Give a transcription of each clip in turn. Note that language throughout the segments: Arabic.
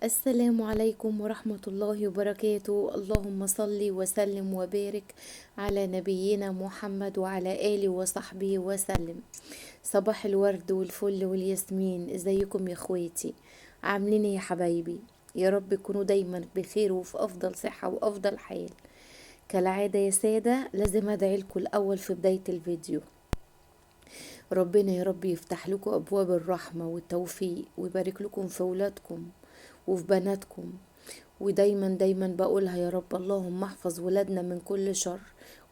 السلام عليكم ورحمة الله وبركاته. اللهم صل وسلم وبارك على نبينا محمد وعلى آله وصحبه وسلم. صباح الورد والفل والياسمين، ازيكم يا اخواتي؟ عاملين ايه يا حبايبي؟ يا رب تكونوا دايما بخير وفي افضل صحة وافضل حال. كالعادة يا سادة، لازم ادعي لكم الاول في بداية الفيديو. ربنا يا رب يفتح لكم ابواب الرحمة والتوفيق ويبارك لكم في ولادكم وفي بناتكم. ودايما دايما بقولها، يا رب اللهم احفظ ولادنا من كل شر،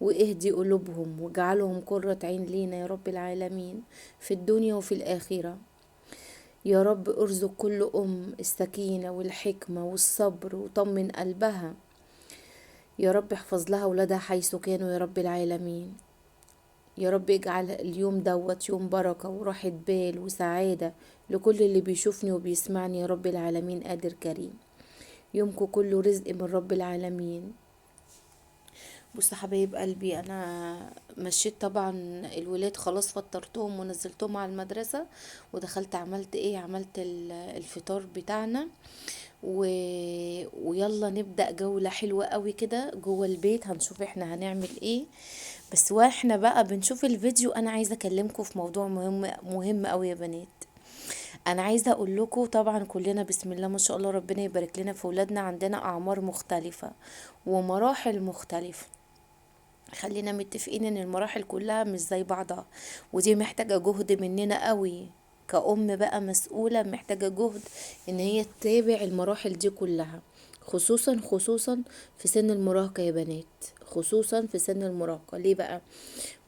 واهدي قلوبهم واجعلهم قرة عين لينا يا رب العالمين، في الدنيا وفي الآخرة. يا رب ارزق كل السكينة والحكمة والصبر وطمن قلبها. يا رب احفظ لها ولادها حيث كانوا يا رب العالمين. يا رب اجعل اليوم دوت يوم بركة وراحة بال وسعادة لكل اللي بيشوفني وبيسمعني يا رب العالمين قادر كريم. يومكم كله رزق من رب العالمين. بص حبايب قلبي، انا مشيت طبعا الولاد، خلاص فطرتهم ونزلتهم على المدرسة، ودخلت عملت الفطار بتاعنا و... ويلا نبدأ جولة حلوة قوي كده جوه البيت، هنشوف احنا هنعمل ايه. بس واحنا بقى بنشوف الفيديو، انا عايزة اكلمكم في موضوع مهم قوي يا بنات. انا عايزة اقول لكم، طبعا كلنا بسم الله ما شاء الله ربنا يبارك لنا في ولادنا، عندنا اعمار مختلفة ومراحل مختلفة. خلينا متفقين ان المراحل كلها مش زي بعضها، ودي محتاجة جهد مننا قوي. كأم بقى مسؤولة محتاجة جهد ان هي تتابع المراحل دي كلها، خصوصا في سن المراهقة يا بنات. خصوصا في سن المراهقة، ليه بقى؟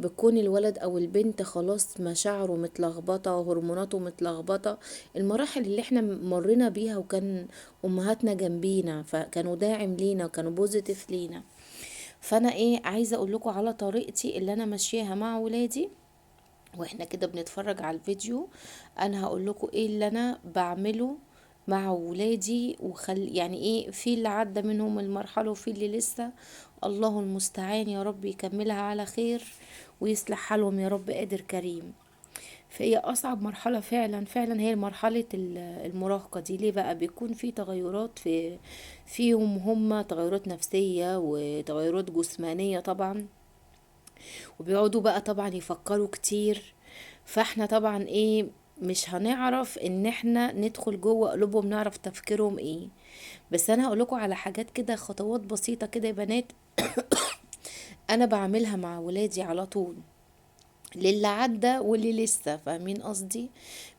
بتكون الولد او البنت خلاص مشاعره متلخبطة وهرموناته متلخبطة. المراحل اللي احنا مرينا بيها، وكان امهاتنا جنبينا فكانوا داعم لينا وكانوا بوزيتيف لينا. فانا عايزه اقول لكم على طريقتي اللي انا ماشياها مع ولادي، واحنا كده بنتفرج على الفيديو. انا هقول لكم ايه اللي انا بعمله مع ولادي، يعني في اللي عدى منهم المرحله وفي اللي لسه. الله المستعان، يا رب يكملها على خير ويصلح حالهم يا رب قادر كريم. فهي أصعب مرحلة فعلا فعلا هي مرحلة المراهقة دي. ليه بقى؟ بيكون في تغيرات فيهم هم، تغيرات نفسية وتغيرات جسمانية طبعا، وبيقعدوا بقى طبعا يفكروا كتير. فاحنا طبعا مش هنعرف ان احنا ندخل جوه قلوبهم نعرف تفكيرهم ايه. بس انا هقولكوا على حاجات كده، خطوات بسيطة كده يا بنات، انا بعملها مع ولادي على طول، للي عدى واللي لسه، فاهمين قصدي؟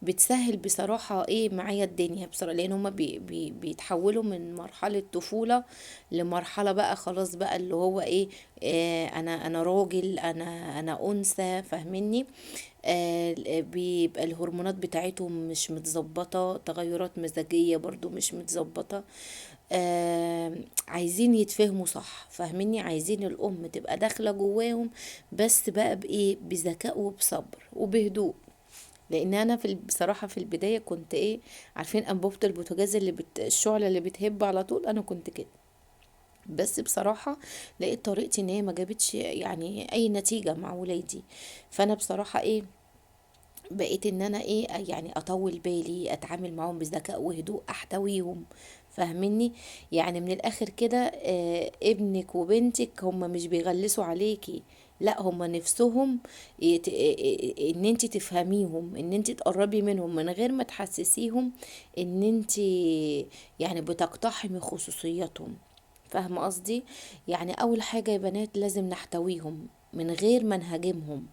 بتسهل بصراحة معايا الدنيا بصراحة، لان هما بيتحولوا من مرحلة طفولة لمرحلة بقى خلاص بقى اللي هو انا راجل، انا انثى، فاهميني؟ بيبقى الهرمونات بتاعتهم مش متظبطة، تغيرات مزاجية برضو مش متظبطة. عايزين يتفهموا صح، فاهميني؟ عايزين الأم تبقى داخلة جواهم، بس بقى بذكاء وبصبر وبهدوء. لان انا بصراحه في البدايه كنت عارفين انبوبه البوتاجاز الشعله اللي بتهب على طول، انا كنت كده. بس بصراحة لقيت طريقتي ان هي ما جابتش يعني اي نتيجة مع ولادي. فانا بصراحة بقيت ان انا يعني اطول بالي، اتعامل معاهم بذكاء وهدوء، احتويهم، فاهميني؟ يعني من الاخر كده، ابنك وبنتك هم مش بيغلسوا عليكي، لا هم نفسهم ان انت تفهميهم، ان انت تقربي منهم من غير ما تحسسيهم ان انت يعني بتقتحمي خصوصياتهم. فاهمه قصدي؟ يعني اول حاجه يا بنات لازم نحتويهم من غير ما نهاجمهم،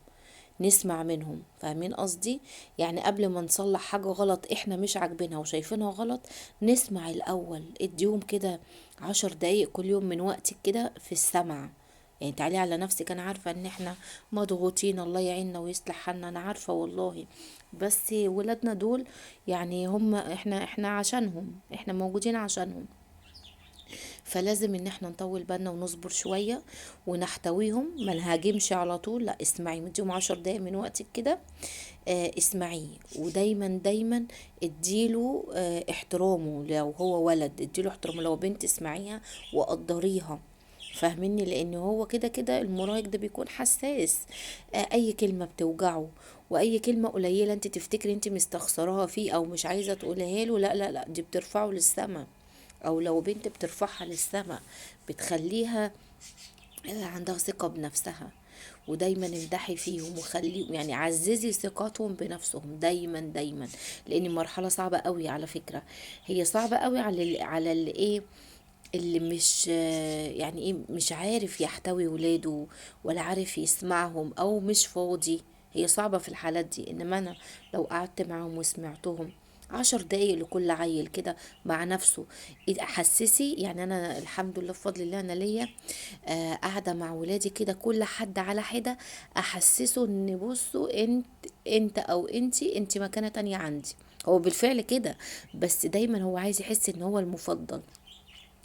نسمع منهم، فاهمين قصدي؟ يعني قبل ما نصلح حاجة غلط احنا مش عاجبينها وشايفينها غلط، نسمع الأول. اديهم كده 10 دقايق كل يوم من وقتك كده في السمع. يعني تعالي على نفسك، انا عارفة ان احنا مضغوطين، الله يعيننا ويصلح حالنا، انا عارفة والله. بس ولادنا دول يعني هم احنا عشانهم، احنا موجودين عشانهم. فلازم ان احنا نطول بالنا ونصبر شوية ونحتويهم، ما نهاجمش على طول، لا اسمعي، مديهم 10 دقايق من وقتك كده. اسمعيه، ودايما دايما اديله احترامه. لو هو ولد اديله احترامه، لو بنت اسمعيها وقدريها، فاهميني؟ لان هو كده كده المراهق ده بيكون حساس. اي كلمة بتوجعه، واي كلمة قليلة انت تفتكري انت مستخسراها فيه او مش عايزة تقولها له، لا لا لا، دي بترفعه للسما. او لو بنت بترفعها للسماء، بتخليها عندها ثقة بنفسها. ودايما امدحي فيهم وخلي يعني عززي ثقتهم بنفسهم دايما دايما، لان مرحلة صعبة قوي على فكرة. هي صعبة قوي على اللي ايه، اللي مش يعني ايه، مش عارف يحتوي ولاده، ولا عارف يسمعهم، او مش فاضي. هي صعبة في الحالات دي. انما انا لو قعدت معاهم وسمعتهم 10 دقايق لكل عيل كده مع نفسه، حسسي يعني. انا الحمد لله بفضل الله انا ليا قاعدة مع ولادي كده، كل حد على حدة احسسه ان بصوا انت او انت مكانة تانية عندي. هو بالفعل كده، بس دايما هو عايز يحس ان هو المفضل.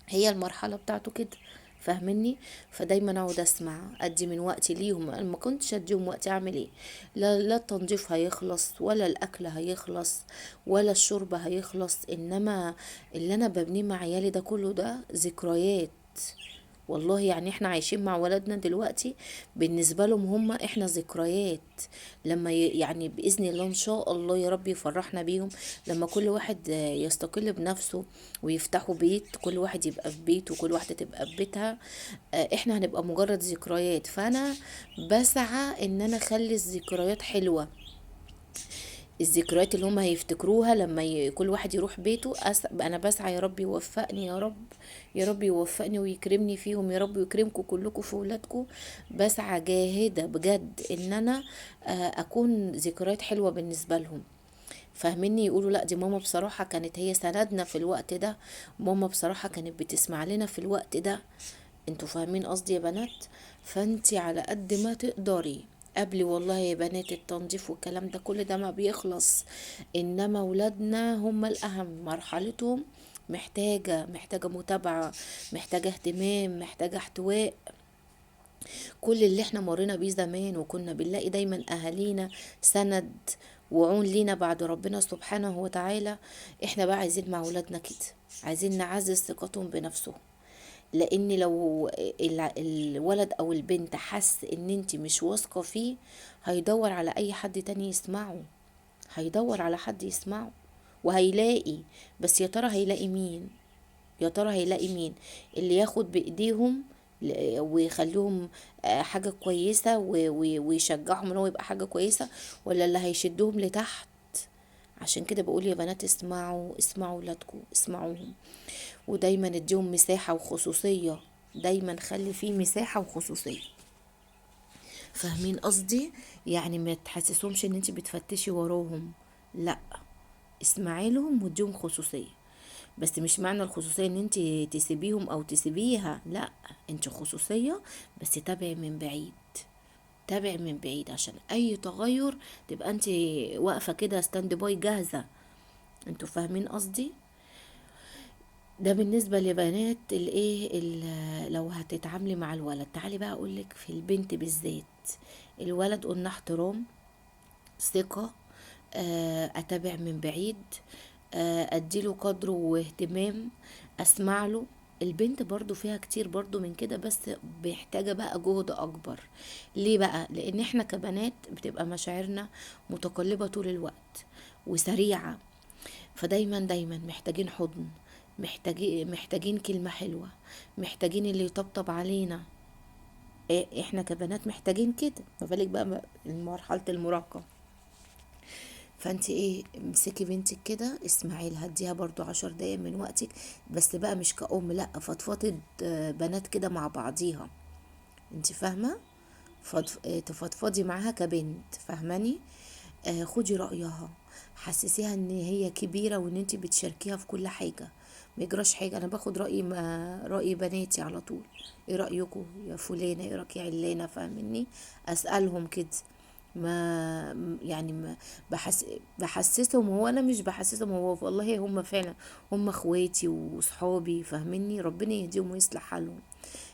هي المرحلة بتاعته كده، فاهمني؟ فدايما اقعد اسمع، ادي من وقتي ليهم. انا ما كنتش اديهم وقتي اعمل ايه؟ لا التنظيف هيخلص، ولا الاكل هيخلص، ولا الشرب هيخلص. انما اللي انا ببنيه مع عيالي ده كله ده ذكريات. والله يعني احنا عايشين مع ولادنا دلوقتي، بالنسبة لهم هم احنا ذكريات. لما يعني بإذن الله ان شاء الله يا رب يفرحنا بيهم، لما كل واحد يستقل بنفسه ويفتحوا بيت، كل واحد يبقى في بيته وكل واحدة تبقى في بيتها، احنا هنبقى مجرد ذكريات. فانا بسعى ان انا اخلي الذكريات حلوة. الذكريات اللي هم هيفتكروها لما كل واحد يروح بيته. انا بسعى يا رب يوفقني، يا رب يا رب يوفقني ويكرمني فيهم، يا رب ويكرمكم كلكم في ولادكم. بسعى جاهدة بجد ان انا اكون ذكريات حلوة بالنسبة لهم. فاهميني؟ يقولوا لا دي ماما بصراحة كانت هي سندنا في الوقت ده، ماما بصراحة كانت بتسمع لنا في الوقت ده. انتوا فاهمين قصدي يا بنات؟ فانتي على قد ما تقدري قبل، والله يا بنات، التنظيف والكلام ده كل ده ما بيخلص. انما ولادنا هم الاهم، مرحلتهم محتاجة متابعة، محتاجة اهتمام، محتاجة احتواء. كل اللي احنا مرينا بيه زمان وكنا بنلاقي دايما اهالينا سند وعون لينا بعد ربنا سبحانه وتعالى، احنا بقى عايزين مع ولادنا كده، عايزين نعزز ثقتهم بنفسهم. لان لو الولد او البنت حس ان انت مش واثقة فيه، هيدور على اي حد تاني يسمعه، هيدور على حد يسمعه وهيلاقي. بس يا ترى هيلاقي مين؟ يا ترى هيلاقي مين اللي ياخد بايديهم ويخليهم حاجة كويسة ويشجعهم ان هو يبقى حاجة كويسة، ولا اللي هيشدهم لتحت؟ عشان كده بقول يا بنات اسمعوا ولادكم، اسمعوهم، ودايما اديهم مساحة وخصوصية. دايما خلي فيه مساحة وخصوصية. فاهمين قصدي؟ يعني ما تحسسهمش ان انت بتفتشي وراهم، لا، اسمعي لهم واديهم خصوصية. بس مش معنى الخصوصية ان انت تسيبيهم او تسيبيها، لا، انت خصوصية بس تابعي من بعيد. تابعي من بعيد عشان اي تغير تبقى انت واقفة كده ستاند باي جاهزة. انتوا فاهمين قصدي؟ ده بالنسبة لبنات الايه لو هتتعاملي مع الولد. تعالي بقى اقولك في البنت بالذات. الولد قلنا احترام، ثقة، اتابع من بعيد، اديله قدره واهتمام، اسمع له. البنت برضو فيها كتير برضو من كده، بس محتاجة بقى جهد اكبر. ليه بقى؟ لان احنا كبنات بتبقى مشاعرنا متقلبة طول الوقت وسريعة. فدايما محتاجين حضن، محتاجين كلمة حلوة، محتاجين اللي يطبطب علينا. احنا كبنات محتاجين كده، ما بالك بقى مرحلة المراهقة. فانت ايه، امسكي بنتك كده، اسمعي لها، اديها برضو 10 دقايق من وقتك. بس بقى مش كأم، لا، فضفضة بنات كده مع بعضيها. انت فاهمة؟ تفضفضي معاها كبنت، فاهماني؟ خدي رأيها، حسسيها ان هي كبيرة وان انت بتشاركيها في كل حاجة. ما يجراش حاجة، انا باخد رأي بناتي على طول. ايه رأيكم يا فلانة، ايه رأيك يا علانة؟ فاهمني؟ اسألهم كده. ما يعني ما بحسسهم. هو انا مش بحسسهم، هو والله هم فعلا هم اخواتي وصحابي، فاهميني؟ ربنا يهديهم ويصلح حالهم.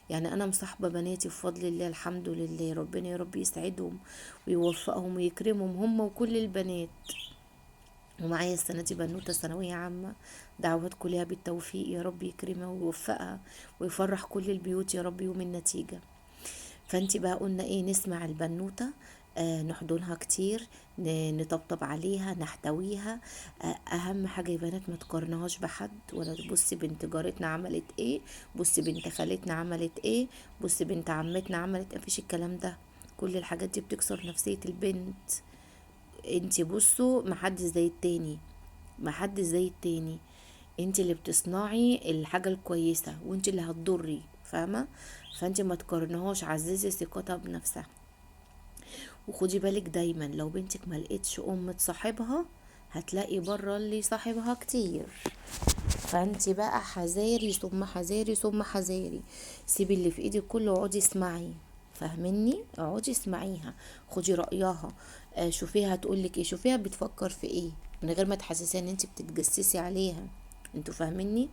يعني انا مصاحبه بناتي بفضل الله، الحمد لله. ربنا يا رب يسعدهم ويوفقهم ويكرمهم هم وكل البنات. ومعايا السنه دي بنوته ثانويه عامه، دعواتكم ليها بالتوفيق، يا رب يكرمها ويوفقها ويفرح كل البيوت يا رب يوم النتيجه. فانتي بقى قلنا ايه، نسمع البنوتة، نحضنها كتير، نطبطب عليها، نحتويها. اهم حاجة يا بنات ما تقارنهاش بحد، ولا تبصي بنت جارتنا عملت ايه، بصي بنت خالتنا عملت ايه، بصي بنت عمتنا عملت ايه. مفيش الكلام ده، كل الحاجات دي بتكسر نفسية البنت. انتي بصوا محدش زي التاني، محدش زي التاني. انتي اللي بتصنعي الحاجة الكويسة، وانتي اللي هتضري، فاهمة؟ فانتي ما تقارنهاش، عززي ثقتها بنفسها. وخدي بالك دايما لو بنتك ما لقيتش ام تصاحبها، هتلاقي بره اللي صاحبها كتير. فانتي بقى حذاري ثم حذاري ثم حذاري. سيبي اللي في ايدك كله واقعدي اسمعي، فاهمني؟ اقعدي اسمعيها، خدي رايها. شوفيها هتقولك ايه، شوفيها بتفكر في ايه، من غير ما تحسسيها ان انتي بتتجسسي عليها. انتوا فاهميني؟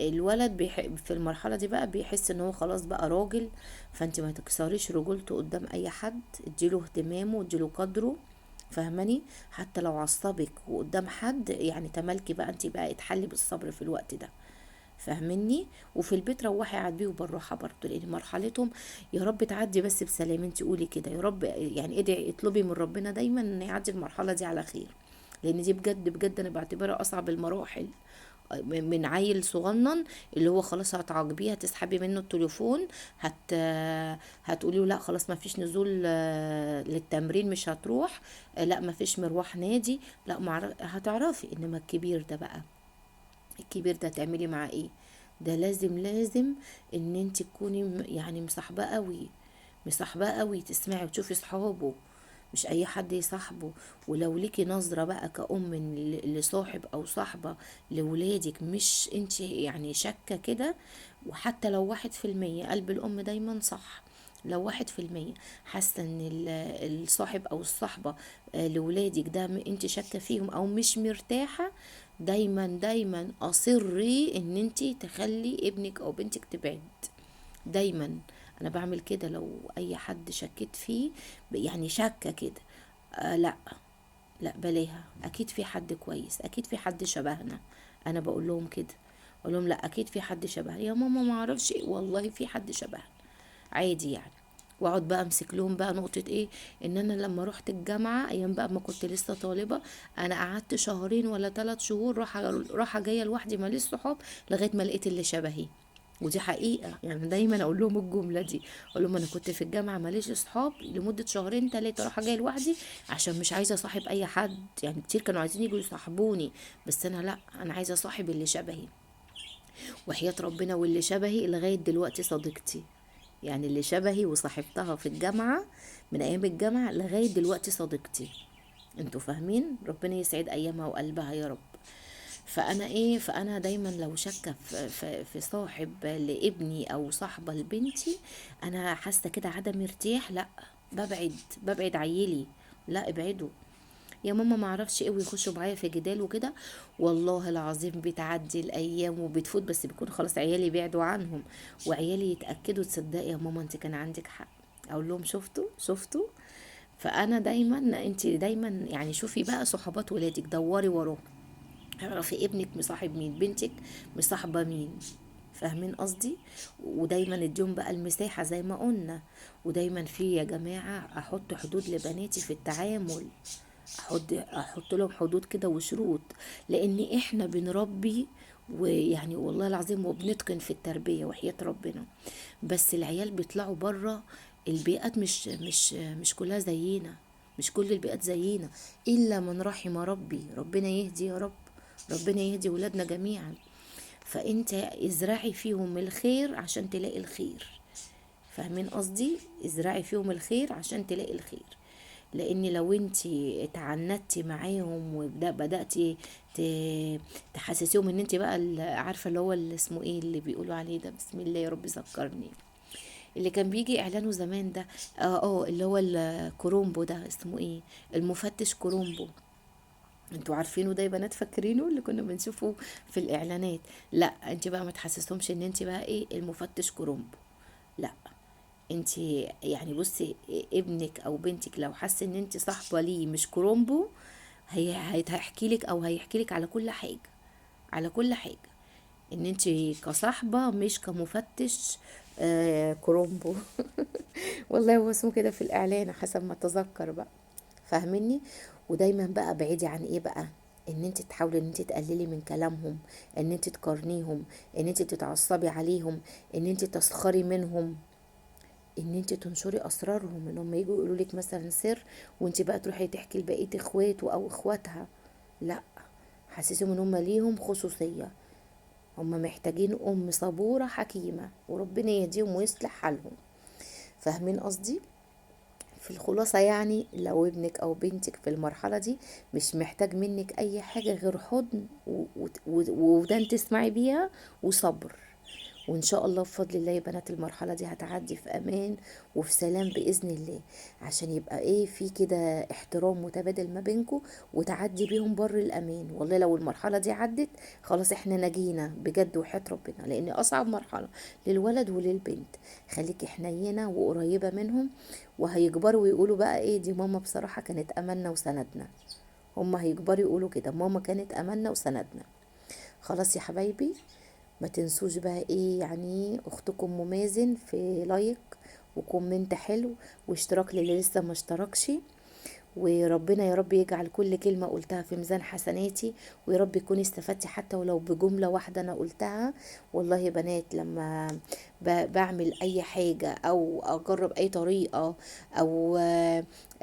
الولد في المرحلة دي بقى بيحس ان هو خلاص بقى راجل. فانت ما تكسريش رجولته قدام اي حد، اديله اهتمامه واديله قدره، فاهماني؟ حتى لو عصبك وقدام حد، يعني تملكي بقى، انت بقى اتحلي بالصبر في الوقت ده، فاهمني؟ وفي البيت روحي عاتبيه بالراحه برضه، لان مرحلتهم يا رب تعدي بس بسلام. انت قولي كده يا رب، يعني ادعي اطلبي من ربنا دايما ان يعدي المرحله دي على خير، لان دي بجد بجد انا بعتبرها اصعب المراحل. من عيل صغنن اللي هو خلاص هتعاقبيه، هتسحبي منه التليفون، هتقولي له لا خلاص ما فيش نزول للتمرين، مش هتروح، لا ما فيش مروح نادي، لا هتعرفي. انما الكبير ده بقى، الكبير ده تعملي معاه ايه؟ ده لازم لازم ان انت تكوني يعني مصاحباه قوي، مصاحباه قوي، تسمعي وتشوفي صحابه، مش اي حد يصاحبه. ولو ليكي نظرة بقى كأم لصاحب او صاحبة لولادك، مش انت يعني شاكة كده، وحتى لو 1%، قلب الام دايما صح. لو 1% حاسة ان الصاحب او الصحبة لولادك ده انت شاكة فيهم او مش مرتاحة، دايما دايما اصري ان انت تخلي ابنك او بنتك تبعد. دايما انا بعمل كده لو اي حد شكيت فيه، يعني شاكه كده، لا لا بلاها، اكيد في حد كويس، اكيد في حد شبهنا. انا بقول لهم كده، اقول لهم لا اكيد في حد شبهنا يا ماما، ما اعرفش إيه، والله في حد شبهنا، عادي يعني. واقعد بقى امسك لهم بقى نقطة ايه، ان انا لما رحت الجامعة ايام بقى ما كنت لسه طالبة، انا قعدت شهرين ولا 3 شهور راحة جاية لوحدي ماليش صحاب، لغاية ما لقيت اللي شبهي. ودي حقيقة، يعني دايما اقول لهم الجملة دي، اقول لهم انا كنت في الجامعة ماليش اصحاب لمدة شهرين 3، راحة جاية لوحدي، عشان مش عايزة اصاحب اي حد. يعني كتير كانوا عايزين يجوا يصاحبوني، بس انا لا، انا عايزة اصاحب اللي شبهي. وحياة ربنا واللي شبهي لغاية دلوقتي صديقتي، يعني اللي شبهي وصاحبتها في الجامعة من أيام الجامعة لغاية دلوقتي صديقتي. انتوا فاهمين؟ ربنا يسعد أيامها وقلبها يا رب. فأنا دايما لو شاكة في صاحب لابني أو صاحبة لبنتي، أنا حاسة كده عدم ارتياح، لا ببعد عيلي، لا ابعدوا يا ماما ما اعرفش ايه، ويخشوا معايا في جدال وكده. والله العظيم بتعدي الايام وبتفوت، بس بيكون خلاص عيالي بعدوا عنهم، وعيالي يتاكدوا، تصدقي يا ماما انت كان عندك حق. اقول لهم شفتوا. فانا دايما، انت دايما يعني شوفي بقى صحبات ولادك، دوري وراهم، اعرفي ابنك مصاحب مين، بنتك مصاحبه مين، فاهمين قصدي؟ ودايما اديهم بقى المساحة زي ما قلنا. ودايما في يا جماعة احط حدود لبناتي في التعامل، احط لهم حدود كده وشروط، لان احنا بنربي، ويعني والله العظيم وبنتقن في التربية وحياة ربنا، بس العيال بيطلعوا بره، البيئات مش كلها زينا، مش كل البيئات زينا، الا من رحم ربي. ربنا يهدي يا رب، ربنا يهدي ولادنا جميعا. فانت ازرعي فيهم الخير عشان تلاقي الخير، فاهمين قصدي؟ ازرعي فيهم الخير عشان تلاقي الخير. لان لو انت تعنتي معاهم وبداتي تحسسيهم ان انت بقى عارفه اللي هو اللي اسمه ايه اللي بيقولوا عليه ده، بسم الله يا رب ذكرني، اللي كان بيجي اعلانه زمان ده، اللي هو الكرومبو ده اسمه ايه، المفتش كرومبو. انتوا عارفينه ده يا بنات؟ فاكرينه اللي كنا بنشوفه في الاعلانات؟ لا انت بقى ما تحسسهمش ان انت بقى ايه المفتش كرومبو، لا. انت يعني بصي، ابنك او بنتك لو حس ان انت صاحبه ليه مش كرومبو، هيحكي لك او هيحكي لك على كل حاجه، على كل حاجه، ان انت كصاحبه مش كمفتش كرومبو. والله هو اسمه كده في الاعلان حسب ما اتذكر بقى. فاهمني؟ ودايما بقى بعيدي عن ايه بقى، ان انت تحاولي ان انت تقللي من كلامهم، ان انت تقارنيهم، ان انت تتعصبي عليهم، ان انت تسخري منهم، ان انت تنشري اسرارهم، ان هم يجوا يقولوا لك مثلا سر وانت بقى تروحي تحكي لبقيه اخواته او اخواتها. لا، حسسهم ان هم ليهم خصوصيه، هم محتاجين ام صبوره حكيمه وربنا يهديهم ويصلح حالهم. فاهمين قصدي؟ في الخلاصة يعني لو ابنك أو بنتك في المرحلة دي مش محتاج منك أي حاجة غير حضن ودان تسمعي بيها وصبر. وإن شاء الله بفضل الله يا بنات المرحلة دي هتعدي في أمان وفي سلام بإذن الله، عشان يبقى إيه في كده احترام متبادل ما بينكم، وتعدي بيهم بر الأمان. والله لو المرحلة دي عدت خلاص احنا نجينا بجد وحياة ربنا، لأن أصعب مرحلة للولد وللبنت. خليكي حنينة وقريبة منهم، وهيكبروا ويقولوا بقى ايه دي ماما بصراحة كانت أملنا وسندنا. هما هيكبروا يقولوا كده ماما كانت أملنا وسندنا. خلاص يا حبايبي، ما تنسوش بقى ايه يعني اختكم ممازن في لايك وكومنت حلو واشتراك للي لسه ما اشتركش. وربنا يا رب يجعل كل كلمة قلتها في ميزان حسناتي، ويا رب يكون استفدتي حتى ولو بجملة واحدة أنا قلتها. والله يا بنات لما بعمل أي حاجة أو أجرب أي طريقة أو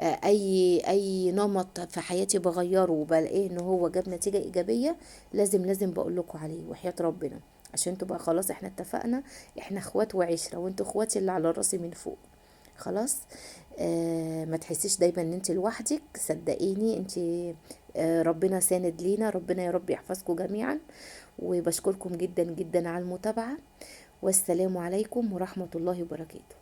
أي نمط في حياتي بغيره وبلاقيه إن هو جاب نتيجة إيجابية، لازم بقول لكم عليه وحياة ربنا، عشان تبقى خلاص احنا اتفقنا، احنا اخوات وعشرة وانتوا اخواتي اللي على راسي من فوق. خلاص. ما تحسيش دايما ان انت لوحدك، صدقيني انت ربنا ساند لينا، ربنا يا رب يحفظكم جميعا. وبشكركم جدا جدا على المتابعة، والسلام عليكم ورحمة الله وبركاته.